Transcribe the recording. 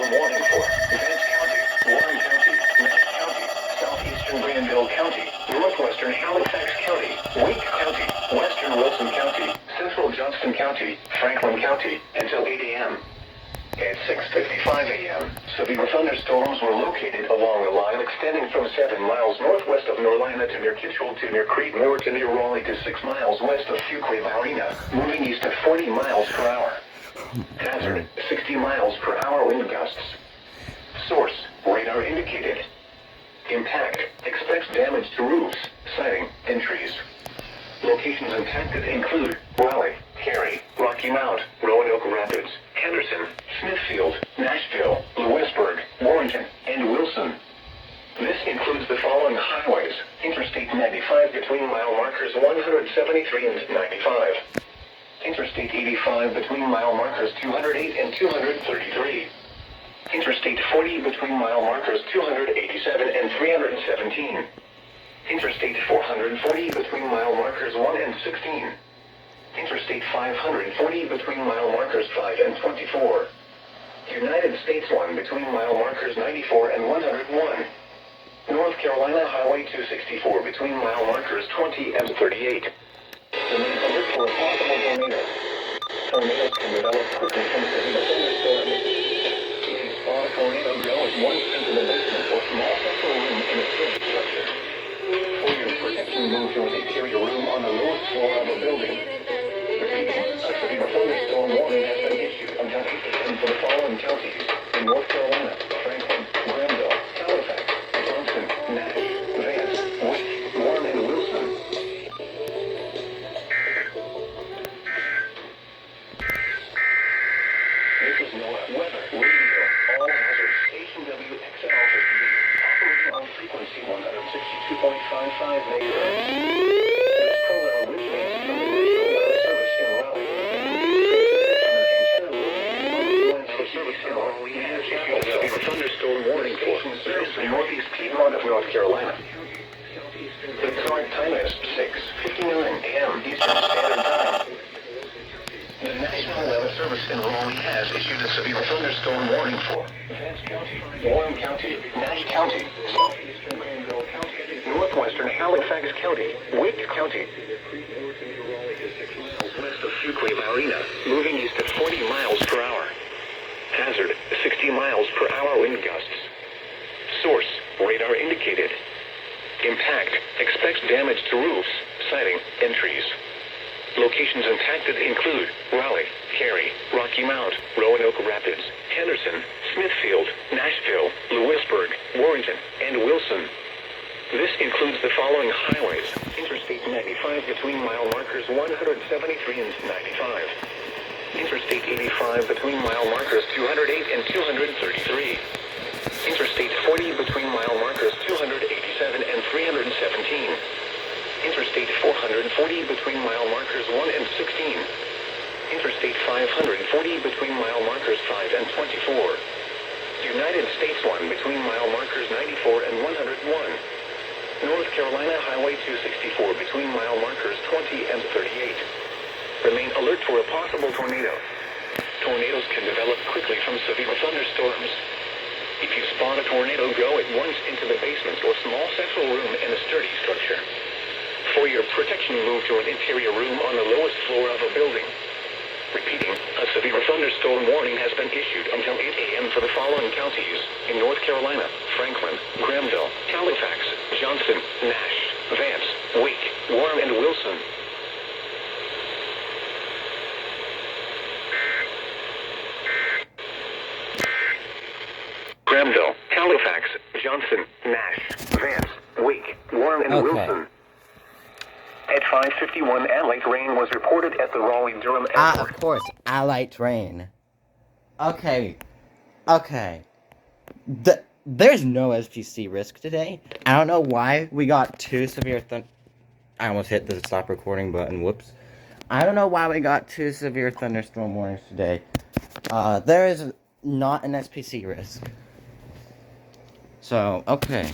thunderstorm warning for Vance County, Warren County, Nash County, southeastern Granville County, northwestern Halifax County, Wake County, western Wilson County, central Johnston County, Franklin County, until 8 a.m. At 6:55 a.m., severe thunderstorms were located along the line extending from 7 miles northwest of Norlina to near Kitchell to near Creedmoor to near Raleigh to 6 miles west of Fuquay-Varina, moving east at 40 miles per hour. Hazard, 60 miles per hour wind gusts. Source, radar indicated. Impact, expects damage to roofs, siding, and trees. Locations impacted include Raleigh, Cary, Rocky Mount, Roanoke Rapids, Henderson, Smithfield, Nashville, Lewisburg, Warrenton, and Wilson. This includes the following highways: Interstate 95 between mile markers 173 and 95. Interstate 85 between mile markers 208 and 233. Interstate 40 between mile markers 287 and 317. Interstate 440 between mile markers 1 and 16. Interstate 540 between mile markers 5 and 24. United States 1 between mile markers 94 and 101. North Carolina Highway 264 between mile markers 20 and 38. Remain alert for a possible tornado. Tornadoes can develop quickly from severe thunderstorms. If you spot a tornado, go at once into the basement or small central room in a sturdy structure. For your protection, move to an interior room on the lowest floor of a building. Repeating, a severe thunderstorm warning has been issued until 8 a.m. for the following counties: in North Carolina, Franklin, Granville, Halifax, Johnson, Nash, Vance, Wake, Warren, and Wilson. This is NOAA Weather Radio. All hazards. Station WXL58. Operating on frequency 162.55 megahertz. This program originates from the radio weather service in Raleigh. Service in Raleigh has issued a severe thunderstorm warning for service in northeast Piedmont of North Carolina. The current time is 6:59 a.m. Eastern Standard Time. The National Weather Service in Raleigh has issued a severe thunderstorm warning for Vance County, Warren County, Nash County, southeastern Granville County, northwestern Halifax County, Wake County, west of Fuquay-Varina, moving east at 40 miles per hour. Hazard, 60 miles per hour wind gusts. Source, radar indicated. Impact, expects damage to roofs, siding, and trees. Locations impacted include Raleigh, Cary, Rocky Mount, Roanoke Rapids, Henderson, Smithfield, Nashville, Lewisburg, Warrenton, and Wilson. This includes the following highways: Interstate 95 between mile markers 173 and 95. Interstate 85 between mile markers 208 and 233. Interstate 40 between mile markers 287 and 317. Interstate 440 between mile markers 1 and 16. Interstate 540 between mile markers 5 and 24. United States 1 between mile markers 94 and 101. North Carolina Highway 264 between mile markers 20 and 38. Remain alert for a possible tornado. Tornadoes can develop quickly from severe thunderstorms. If you spot a tornado, go at once into the basement or small central room in a sturdy structure. For your protection, move to an interior room on the lowest floor of a building. Repeating, a severe thunderstorm warning has been issued until 8 a.m. for the following counties: in North Carolina, Franklin, Granville, Halifax, Johnson, Nash, Vance, Wake, Warren, and Wilson. Granville, Halifax, Johnson, Nash, Vance, Wake, Warren, and Wilson. At 5:51, light rain was reported at the Raleigh-Durham Airport. Of course, light rain. Okay. There's no SPC risk today. I don't know why we got two severe I almost hit the stop recording button, whoops. I don't know why we got two severe thunderstorm warnings today. There is not an SPC risk. So, okay.